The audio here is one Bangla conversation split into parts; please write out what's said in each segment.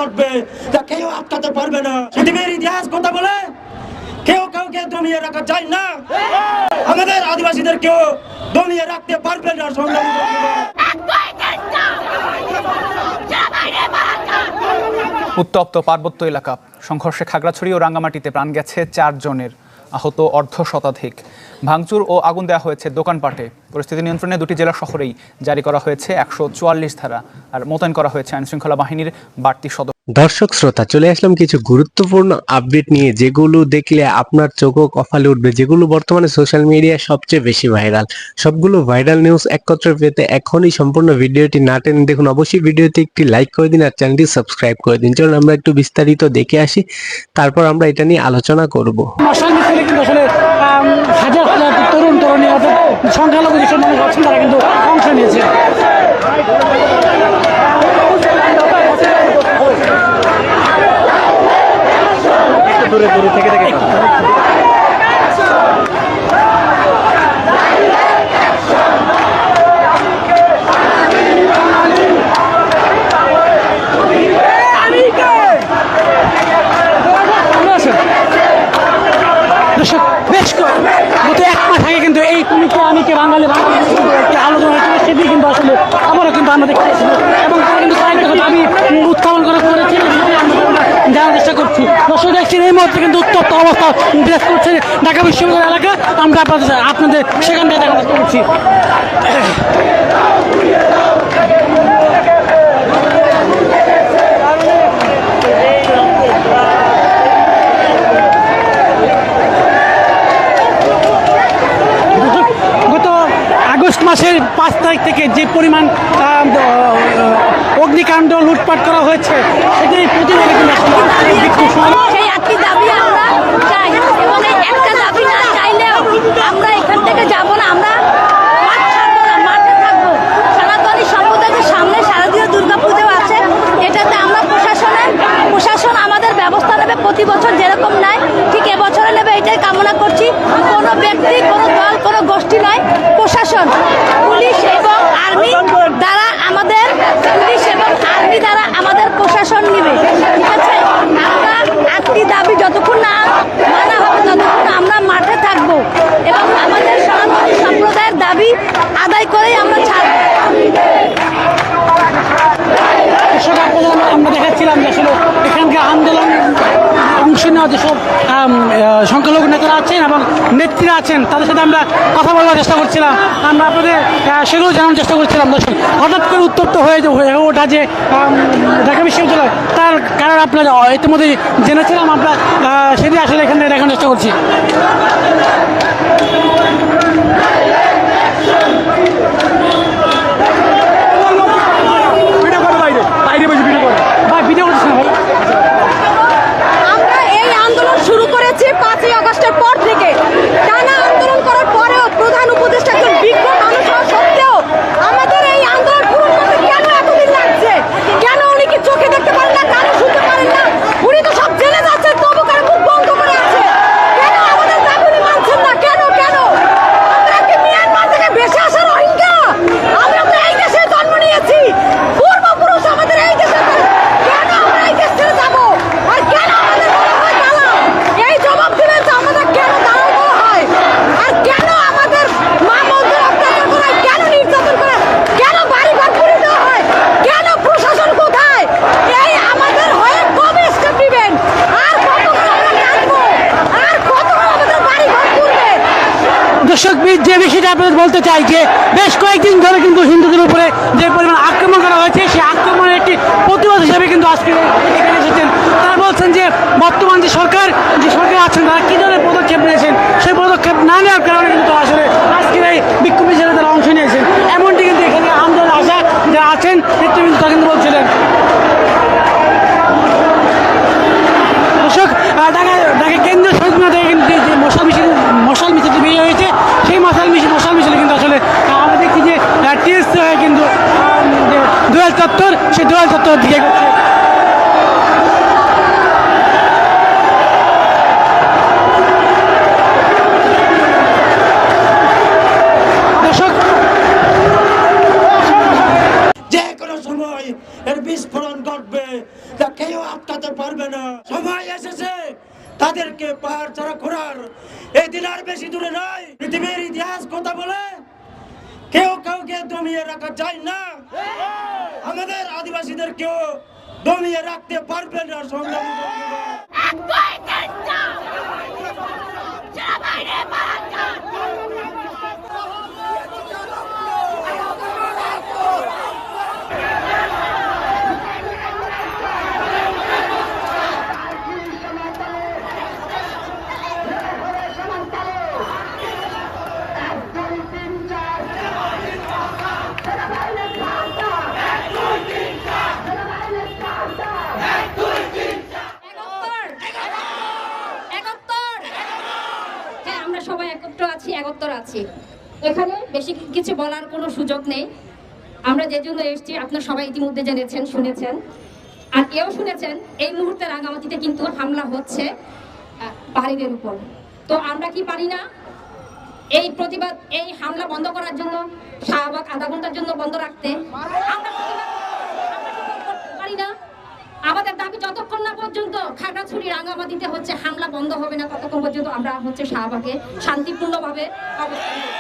ঘটবে তা কেউ আটকাতে পারবে না। পৃথিবীর ইতিহাস কথা বলে কেউ কাউকে দমিয়ে রাখা যায় না। আমাদের আদিবাসীদের কেউ দমিয়ে রাখতে পারবে না। সংগ্রামী উত্তপ্ত পার্বত্য এলাকা সংঘর্ষে খাগড়াছড়ি ও রাঙ্গামাটিতে প্রাণ গেছে 4 জনের, আহত অর্ধ শতাধিক। ভাঙচুর ও আগুন দেওয়া হয়েছে দোকানপাটে। পরিস্থিতি নিয়ন্ত্রণে 2টি জেলা শহরেই জারি করা হয়েছে 144 ধারা আর মোতায়েন করা হয়েছে আইনশৃঙ্খলা বাহিনীর বাড়তি সদস্য। দর্শক শ্রোতা, চলে আসলাম কিছু গুরুত্বপূর্ণ আপডেট নিয়ে, যেগুলো দেখলে আপনার চোখও কপালে উঠবে, যেগুলো বর্তমানে সোশ্যাল মিডিয়ায় সবচেয়ে বেশি ভাইরাল। সবগুলো ভাইরাল নিউজ একত্রে পেতে এখনই সম্পূর্ণ ভিডিওটি না টেনে দেখুন। অবশ্যই ভিডিওতে একটি লাইক করে দিন আর চ্যানেলটি সাবস্ক্রাইব করে দিন। চলুন আমরা একটু বিস্তারিত দেখে আসি, তারপর আমরা এটা নিয়ে আলোচনা করব। হাজার হাজার তরুণ তরুণী অর্থাৎ সংখ্যালঘু যেসব মানুষ আছেন তারা কিন্তু অংশ নিয়েছে। দূরে দূরে থেকে থেকে বেশ গত 1 মাস আগে কিন্তু এই তুমিকে আমিকে বাঙালি একটি আলোচনা হয়েছিল, সেদিকে কিন্তু আসলে আবারও কিন্তু আমরা দেখতে পাচ্ছি এবং তারা কিন্তু কয়েকটা কথা আমি উত্থাপন করা করেছি, জানার চেষ্টা করছি। দর্শক দেখছেন এই মুহূর্তে কিন্তু উত্তপ্ত অবস্থা বিরাজ করছে ঢাকা বিশ্ববিদ্যালয় এলাকা। আমরা আপনাদের সেখান থেকে দেখার চেষ্টা করছি। আগস্ট মাসের 5 তারিখ থেকে যে পরিমাণ অগ্নিকাণ্ড লুটপাট করা হয়েছে সেটাই প্রতিবাদে সেই একটি দাবি আমরা চাই এবং এই একটা দাবি না চাইলেও আমরা এখান থেকে যাব না, আমরা মাঠে থাকবো। সনাতনী সম্প্রদায়ের সামনে শারদীয় দুর্গাপুজো আছে, এটাতে আমরা প্রশাসন আমাদের ব্যবস্থা নেবে, প্রতি বছর যেরকম নেয় ঠিক এবছরে নেবে, এটাই কামনা করছি। কোনো ব্যক্তি, কোনো দল, কোনো গোষ্ঠী নয়, প্রশাসন, পুলিশ এবং আর্মি দ্বারা আমাদের প্রশাসন নিবে। ঠিক আছে, আমরা একটি দাবি যতক্ষণ না মানা হবে ততক্ষণ আমরা মাঠে থাকবো এবং আমাদের সনাতনী সম্প্রদায়ের দাবি আদায় করেই আমরা ছাড়বো। আমরা দেখাচ্ছিলাম যে আসলে এখানকার আন্দোলন অংশ নেওয়া যেসব সংখ্যালঘু নেতারা আছেন এবং নেত্রীরা আছেন তাদের সাথে আমরা কথা বলার চেষ্টা করছিলাম, আমরা আপনাদের সেগুলো জানার চেষ্টা করছিলাম। দর্শক, হঠাৎ করে উত্তপ্ত হয়ে ওঠা যে ঢাকা বিশ্ববিদ্যালয়, তার কারণ আপনারা ইতিমধ্যে জেনেছিলাম, আমরা সেটি আসলে এখানে দেখানোর চেষ্টা করছি। আমরা এই আন্দোলন শুরু করেছি 5ই আগস্টের পর থেকে। টানা আন্দোলন করার পরেও প্রধান উপদেষ্টা একজন বিজ্ঞ মানুষ হওয়া সত্ত্বেও আমাদের এই আন্দোলন পূরণ করতে কেন এতদিন লাগছে? কেন উনি কি চোখে দেখতে পারেন না, কানে শুনতে পারেন না? উনি তো সব জেনে যাচ্ছেন, তবু কার মুখ বন্ধ করে আছে। কেন আমাদের দাবি মানছেন না? কেন আমরা কি মিয়ানমার থেকে বেশি আসার অহিংসা? আমরা তো এই দেশে জন্ম নিয়েছি, পূর্বপুরুষ আমাদের এই দেশে, কেন আমরা এই দেশ ছেড়ে যাবো? আর কেন আমাদের বলা হয় দালাল? এই জবাব দিবেন যে আমাদের কেন দালাল বলা হয়? আর কেন আমাদের মা বোনদের অত্যাচার করা হয়? কেন নির্যাতন করা হয়? কেন বাড়ি ঘর পুড়িয়ে দেওয়া হয়? কেন প্রশাসন কোথায়? এই আমাদের হয়ে কবে স্টেপ নেবেন? আর কতক্ষণ আমরা কাঁদবো? আর কতক্ষণ আমাদের বাড়ি ঘর পুড়বে? দর্শক, যে বিষয়টা আপনাদের বলতে চাই যে বেশ কয়েকদিন ধরে কিন্তু হিন্দুদের উপরে যে পরিমাণ আক্রমণ করা হয়েছে, সেই আক্রমণের একটি প্রতিবাদ হিসেবে কিন্তু আজকে এখানে এসেছেন। তারা বলছেন যে বর্তমান যে সরকার আছেন তারা কী ধরনের পদক্ষেপ নিয়েছেন, সেই পদক্ষেপ না নেওয়ার কারণে কিন্তু আসলে আজকের এই বিক্ষোভ মিছিলে তারা অংশ নিয়েছেন। এমনটি কিন্তু এখানে আন্দোলন আসা যারা আছেন নেতৃবৃন্দ তারা কিন্তু বলছিলেন। দর্শক, ঢাকা কেন্দ্রীয় শহীদ মিনার থেকে কিন্তু যে মশাল মিছিলটি বেরিয়ে হয়েছে, সেই মশাল মিছিলে কিন্তু আসলে আমরা দেখছি যে টিএসসি হয়ে কিন্তু দোয়াল চত্বর, সেই দোয়াল চত্বর দিকে যে কোনো সময় এর বিস্ফোরণ ঘটবে তা কেউ দিন আর বেশি দূরে নয়, পৃথিবীর ইতিহাস কথা বলে কেউ কাউকে দমিয়ে রাখা যায় না। আমাদের আদিবাসীদের কেউ দমিয়ে রাখতে পারবে না। সংগ্রামী বন্ধুরা, হ্যাঁ, আমরা সবাই একত্র আছি, একত্র আছি। এখানে বেশি কিছু বলার কোনো সুযোগ নেই। আমরা যে জন্য এসেছি আপনারা সবাই ইতিমধ্যে জেনেছেন, শুনেছেন, আর এও শুনেছেন এই মুহূর্তে রাঙ্গামাটিতে কিন্তু হামলা হচ্ছে পাহাড়িদের উপর। তো আমরা কি পারি না এই প্রতিবাদ, এই হামলা বন্ধ করার জন্য, শাহবাগ আধা ঘন্টার জন্য বন্ধ রাখতে? আমরা পারি না। আমাদের দাবি যতক্ষণ না পর্যন্ত খাগড়াছড়ি রাঙ্গামাটিতে হচ্ছে হামলা বন্ধ হবে না, ততক্ষণ পর্যন্ত আমরা হচ্ছে শাহবাগে শান্তিপূর্ণভাবে অবস্থান করব।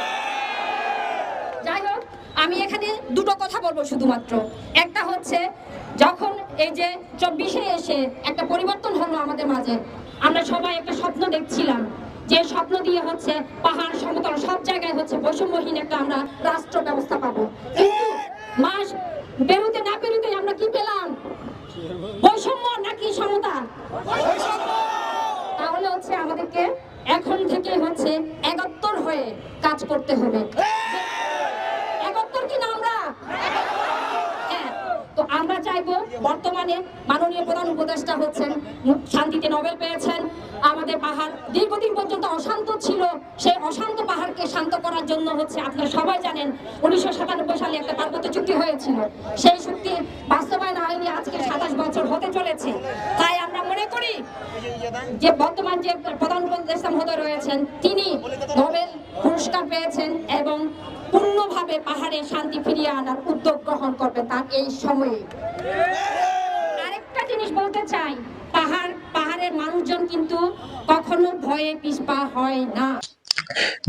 যাই হোক, আমি এখানে দুটো কথা বলবো শুধুমাত্র। একটা হচ্ছে, যখন এই যে 24-এ এসে একটা পরিবর্তন হলো আমাদের মাঝে, আমরা সবাই একটা স্বপ্ন দেখছিলাম, যে স্বপ্ন দিয়ে হচ্ছে পাহাড় সমতল সব জায়গায় হচ্ছে বৈষম্যহীন একটা আমরা রাষ্ট্র ব্যবস্থা পাবো। কিন্তু মাস পেরোতে না পেরোতে আমরা কি পেলাম? বৈষম্য নাকি সমতা? তাহলে হচ্ছে আমাদেরকে এখন থেকে হচ্ছে একাত্তর হয়ে কাজ করতে হবে। একাত্তর কি না আমরা? হ্যাঁ, তো আমরা চাইবো বর্তমানে মাননীয় প্রধান উপদেষ্টা হচ্ছেন, শান্তিতে নোবেল পেয়েছেন। আমাদের পাহাড় দীর্ঘদিন পর্যন্ত অশান্ত ছিল, সেই অশান্ত পাহাড়কে শান্ত করার জন্য হচ্ছে আপনারা সবাই জানেন 1997 সালে একটা পার্বত্য চুক্তি হয়েছিল। সেই চুক্তি বাস্তবায়ন হয়নি, আজকে 27 বছর হতে চলেছে। তাই আমরা মনে করি যে বর্তমান যে প্রধান উপদেষ্টা মহোদয় রয়েছেন, তিনি নোবেল পুরস্কার পেয়েছেন এবং পূর্ণভাবে পাহাড়ে শান্তি ফিরিয়ে আনার উদ্যোগ গ্রহণ করবে তার এই সময়ে। আরেকটা জিনিস বলতে চাই, পাহাড়ের মানুষজন কিন্তু কখনো ভয়ে পিছপা হয় না।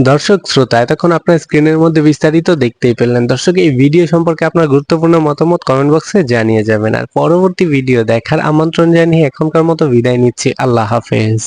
দর্শক শ্রোতা, এতক্ষণ আপনার স্ক্রিনের মধ্যে বিস্তারিত দেখতেই পেলেন। দর্শক, এই ভিডিও সম্পর্কে আপনার গুরুত্বপূর্ণ মতামত কমেন্ট বক্সে জানিয়ে যাবেন। আর পরবর্তী ভিডিও দেখার আমন্ত্রণ জানিয়ে এখনকার মতো বিদায় নিচ্ছি। আল্লাহ হাফেজ।